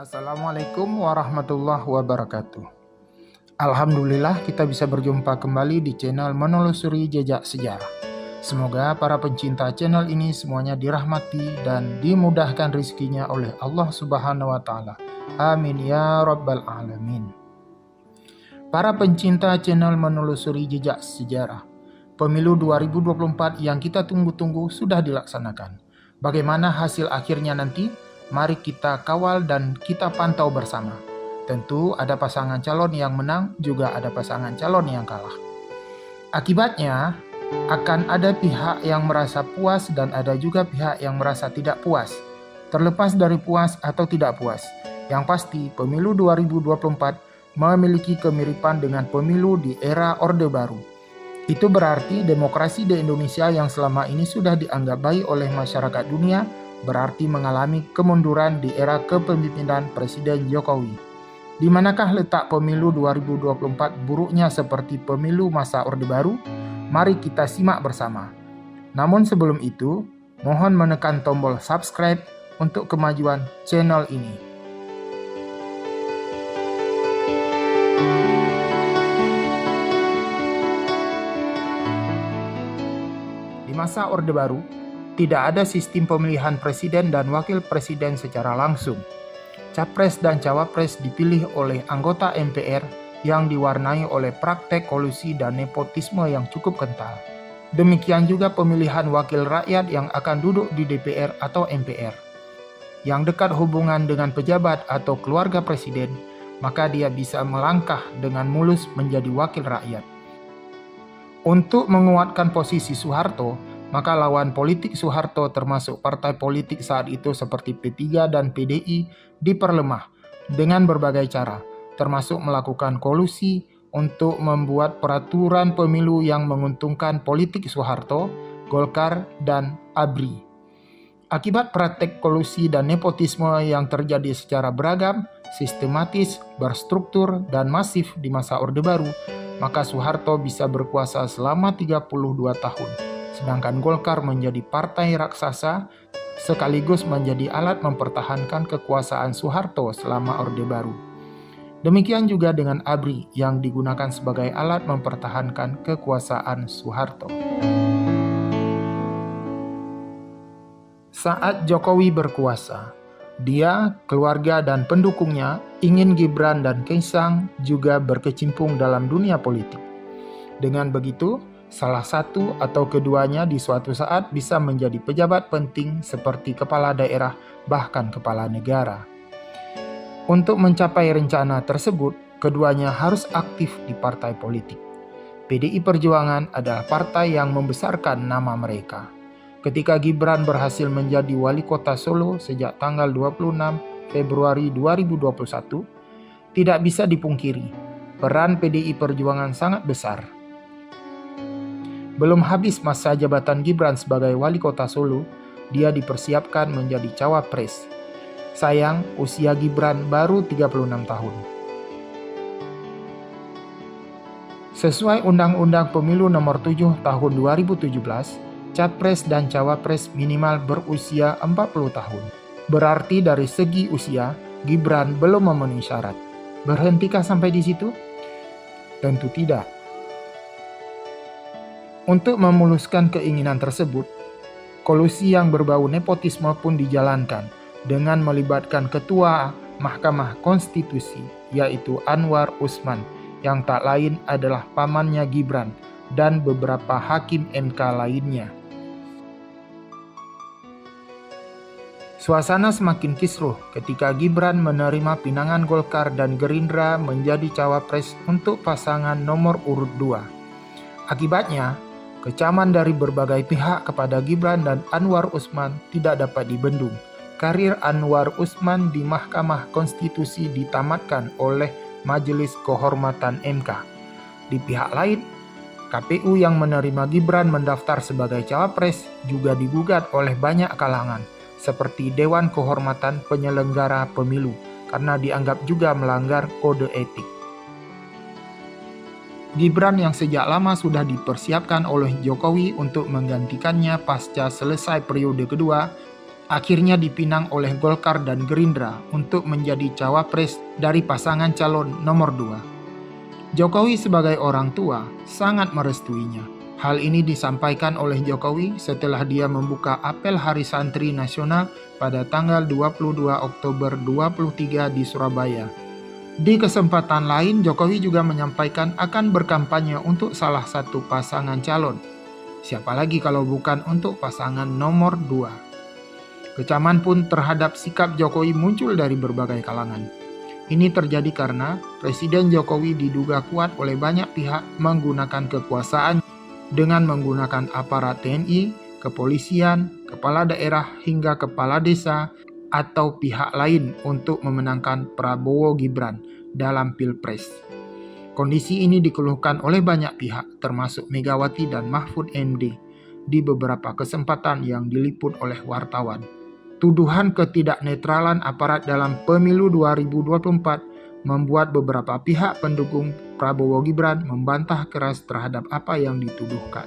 Assalamualaikum warahmatullahi wabarakatuh. Alhamdulillah kita bisa berjumpa kembali di channel Menelusuri Jejak Sejarah. Semoga para pencinta channel ini semuanya dirahmati dan dimudahkan rezekinya oleh Allah Subhanahu wa Ta'ala. Amin ya Rabbal Alamin. Para pencinta channel Menelusuri Jejak Sejarah, pemilu 2024 yang kita tunggu-tunggu sudah dilaksanakan. Bagaimana hasil akhirnya nanti? Mari kita kawal dan kita pantau bersama. Tentu ada pasangan calon yang menang, juga ada pasangan calon yang kalah. Akibatnya, akan ada pihak yang merasa puas dan ada juga pihak yang merasa tidak puas. Terlepas dari puas atau tidak puas, yang pasti pemilu 2024 memiliki kemiripan dengan pemilu di era Orde Baru. Itu berarti demokrasi di Indonesia yang selama ini sudah dianggap baik oleh masyarakat dunia berarti mengalami kemunduran di era kepemimpinan Presiden Jokowi. Di manakah letak pemilu 2024 buruknya seperti pemilu masa Orde Baru? Mari kita simak bersama. Namun sebelum itu, mohon menekan tombol subscribe untuk kemajuan channel ini. Di masa Orde Baru, tidak ada sistem pemilihan presiden dan wakil presiden secara langsung. Capres dan cawapres dipilih oleh anggota MPR yang diwarnai oleh praktek kolusi dan nepotisme yang cukup kental. Demikian juga pemilihan wakil rakyat yang akan duduk di DPR atau MPR. Yang dekat hubungan dengan pejabat atau keluarga presiden, maka dia bisa melangkah dengan mulus menjadi wakil rakyat. Untuk menguatkan posisi Soeharto, maka lawan politik Soeharto termasuk partai politik saat itu seperti P3 dan PDI diperlemah dengan berbagai cara, termasuk melakukan kolusi untuk membuat peraturan pemilu yang menguntungkan politik Soeharto, Golkar, dan ABRI. Akibat praktek kolusi dan nepotisme yang terjadi secara beragam, sistematis, berstruktur, dan masif di masa Orde Baru, maka Soeharto bisa berkuasa selama 32 tahun. Sedangkan Golkar menjadi partai raksasa sekaligus menjadi alat mempertahankan kekuasaan Soeharto selama Orde Baru. Demikian juga dengan ABRI yang digunakan sebagai alat mempertahankan kekuasaan Soeharto. Saat Jokowi berkuasa, dia, keluarga, dan pendukungnya ingin Gibran dan Kaisang juga berkecimpung dalam dunia politik. Dengan begitu, salah satu atau keduanya di suatu saat bisa menjadi pejabat penting seperti kepala daerah bahkan kepala negara. Untuk mencapai rencana tersebut, keduanya harus aktif di partai politik. PDI Perjuangan adalah partai yang membesarkan nama mereka. Ketika Gibran berhasil menjadi wali kota Solo sejak tanggal 26 Februari 2021, tidak bisa dipungkiri, peran PDI Perjuangan sangat besar. Belum habis masa jabatan Gibran sebagai wali kota Solo, dia dipersiapkan menjadi cawapres. Sayang, usia Gibran baru 36 tahun. Sesuai Undang-Undang Pemilu Nomor 7 Tahun 2017, capres dan cawapres minimal berusia 40 tahun. Berarti dari segi usia, Gibran belum memenuhi syarat. Berhentikah sampai di situ? Tentu tidak. Untuk memuluskan keinginan tersebut, kolusi yang berbau nepotisme pun dijalankan dengan melibatkan ketua Mahkamah Konstitusi, yaitu Anwar Usman, yang tak lain adalah pamannya Gibran, dan beberapa hakim MK lainnya. Suasana semakin kisruh ketika Gibran menerima pinangan Golkar dan Gerindra menjadi cawapres untuk pasangan nomor urut 2. Akibatnya, kecaman dari berbagai pihak kepada Gibran dan Anwar Usman tidak dapat dibendung karir Anwar Usman di Mahkamah Konstitusi ditamatkan oleh Majelis Kehormatan MK. Di pihak lain, KPU yang menerima Gibran mendaftar sebagai cawapres juga digugat oleh banyak kalangan, seperti Dewan Kehormatan Penyelenggara Pemilu, karena dianggap juga melanggar kode etik. Gibran yang sejak lama sudah dipersiapkan oleh Jokowi untuk menggantikannya pasca selesai periode kedua, akhirnya dipinang oleh Golkar dan Gerindra untuk menjadi cawapres dari pasangan calon nomor 2. Jokowi sebagai orang tua sangat merestuinya. Hal ini disampaikan oleh Jokowi setelah dia membuka apel Hari Santri Nasional pada tanggal 22 Oktober 2023 di Surabaya. Di kesempatan lain, Jokowi juga menyampaikan akan berkampanye untuk salah satu pasangan calon. Siapa lagi kalau bukan untuk pasangan nomor 2. Kecaman pun terhadap sikap Jokowi muncul dari berbagai kalangan. Ini terjadi karena Presiden Jokowi diduga kuat oleh banyak pihak menggunakan kekuasaan dengan menggunakan aparat TNI, kepolisian, kepala daerah hingga kepala desa atau pihak lain untuk memenangkan Prabowo Gibran dalam Pilpres. Kondisi ini dikeluhkan oleh banyak pihak termasuk Megawati dan Mahfud MD di beberapa kesempatan yang diliput oleh wartawan. Tuduhan ketidaknetralan aparat dalam pemilu 2024 membuat beberapa pihak pendukung Prabowo Gibran membantah keras terhadap apa yang dituduhkan.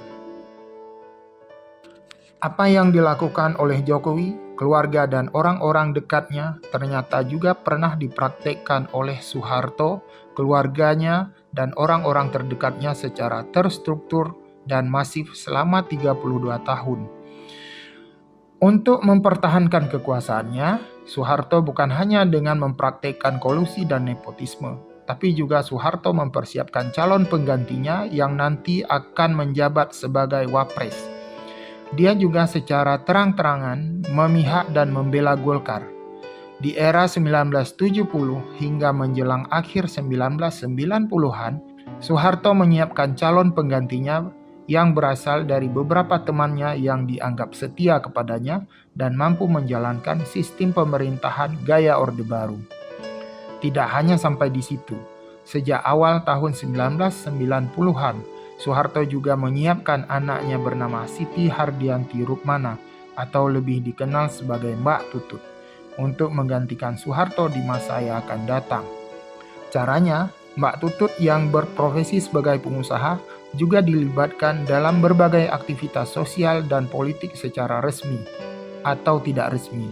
Apa yang dilakukan oleh Jokowi, keluarga dan orang-orang dekatnya ternyata juga pernah dipraktekkan oleh Soeharto, keluarganya, dan orang-orang terdekatnya secara terstruktur dan masif selama 32 tahun. Untuk mempertahankan kekuasaannya, Soeharto bukan hanya dengan mempraktekkan kolusi dan nepotisme, tapi juga Soeharto mempersiapkan calon penggantinya yang nanti akan menjabat sebagai wapres. Dia juga secara terang-terangan memihak dan membela Golkar. Di era 1970 hingga menjelang akhir 1990-an, Soeharto menyiapkan calon penggantinya yang berasal dari beberapa temannya yang dianggap setia kepadanya dan mampu menjalankan sistem pemerintahan gaya Orde Baru. Tidak hanya sampai di situ, sejak awal tahun 1990-an, Soeharto juga menyiapkan anaknya bernama Siti Hardianti Rukmana atau lebih dikenal sebagai Mbak Tutut untuk menggantikan Soeharto di masa yang akan datang. Caranya, Mbak Tutut yang berprofesi sebagai pengusaha juga dilibatkan dalam berbagai aktivitas sosial dan politik secara resmi atau tidak resmi.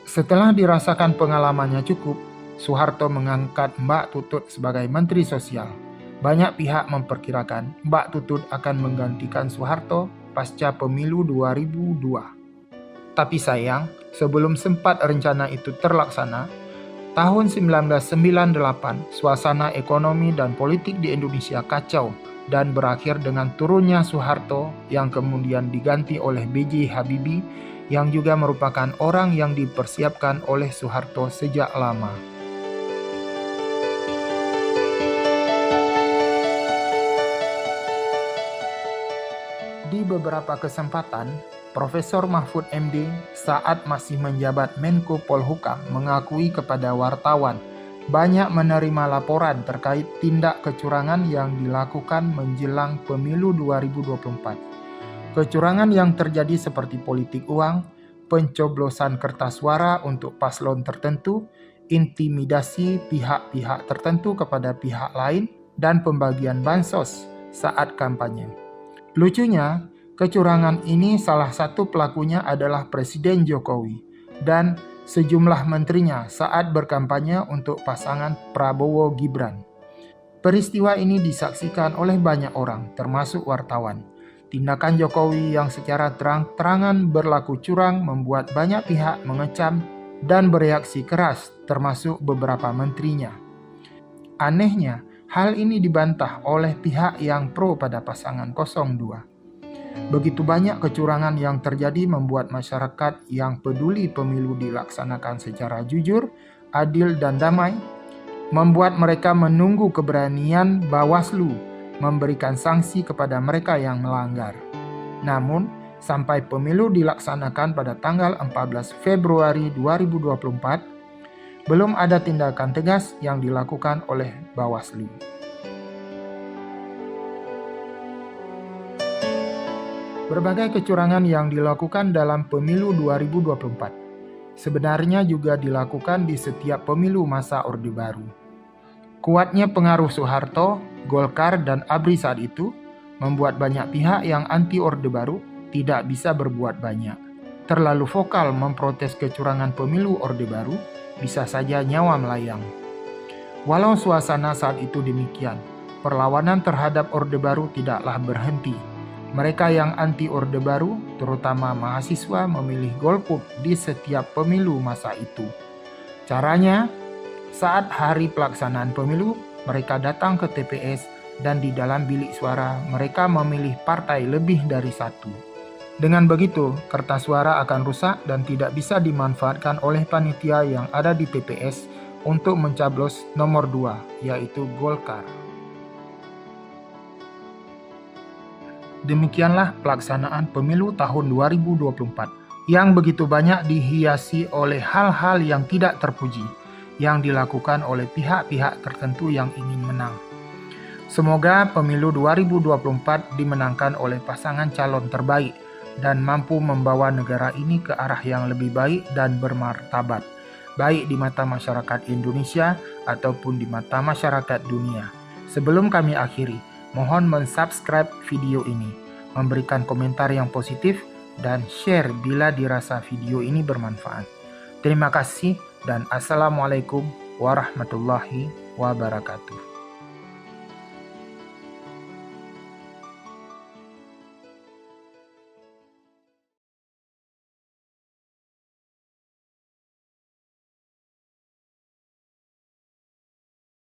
Setelah dirasakan pengalamannya cukup, Soeharto mengangkat Mbak Tutut sebagai Menteri Sosial. Banyak pihak memperkirakan Mbak Tutut akan menggantikan Soeharto pasca pemilu 2002. Tapi sayang, sebelum sempat rencana itu terlaksana, tahun 1998 suasana ekonomi dan politik di Indonesia kacau dan berakhir dengan turunnya Soeharto yang kemudian diganti oleh B.J. Habibie yang juga merupakan orang yang dipersiapkan oleh Soeharto sejak lama. Di beberapa kesempatan, Profesor Mahfud MD saat masih menjabat Menko Polhukam mengakui kepada wartawan banyak menerima laporan terkait tindak kecurangan yang dilakukan menjelang pemilu 2024. Kecurangan yang terjadi seperti politik uang, pencoblosan kertas suara untuk paslon tertentu, intimidasi pihak-pihak tertentu kepada pihak lain, dan pembagian bansos saat kampanye. Lucunya, kecurangan ini salah satu pelakunya adalah Presiden Jokowi dan sejumlah menterinya saat berkampanye untuk pasangan Prabowo Gibran. Peristiwa ini disaksikan oleh banyak orang, termasuk wartawan. Tindakan Jokowi yang secara terang-terangan berlaku curang membuat banyak pihak mengecam dan bereaksi keras, termasuk beberapa menterinya. Anehnya, hal ini dibantah oleh pihak yang pro pada pasangan 02. Begitu banyak kecurangan yang terjadi membuat masyarakat yang peduli pemilu dilaksanakan secara jujur, adil, dan damai, membuat mereka menunggu keberanian Bawaslu memberikan sanksi kepada mereka yang melanggar. Namun, sampai pemilu dilaksanakan pada tanggal 14 Februari 2024, belum ada tindakan tegas yang dilakukan oleh Bawaslu. Berbagai kecurangan yang dilakukan dalam pemilu 2024 sebenarnya juga dilakukan di setiap pemilu masa Orde Baru. Kuatnya pengaruh Soeharto, Golkar, dan ABRI saat itu membuat banyak pihak yang anti Orde Baru tidak bisa berbuat banyak. Terlalu vokal memprotes kecurangan pemilu Orde Baru, bisa saja nyawa melayang. Walau suasana saat itu demikian, perlawanan terhadap Orde Baru tidaklah berhenti. Mereka yang anti Orde Baru, terutama mahasiswa, memilih golput di setiap pemilu masa itu. Caranya, saat hari pelaksanaan pemilu, mereka datang ke TPS dan di dalam bilik suara mereka memilih partai lebih dari satu. Dengan begitu, kertas suara akan rusak dan tidak bisa dimanfaatkan oleh panitia yang ada di TPS untuk mencoblos nomor 2, yaitu Golkar. Demikianlah pelaksanaan pemilu tahun 2024 yang begitu banyak dihiasi oleh hal-hal yang tidak terpuji yang dilakukan oleh pihak-pihak tertentu yang ingin menang. Semoga pemilu 2024 dimenangkan oleh pasangan calon terbaik dan mampu membawa negara ini ke arah yang lebih baik dan bermartabat, baik di mata masyarakat Indonesia ataupun di mata masyarakat dunia. Sebelum kami akhiri, mohon mensubscribe video ini, memberikan komentar yang positif, dan share bila dirasa video ini bermanfaat. Terima kasih dan Assalamualaikum warahmatullahi wabarakatuh.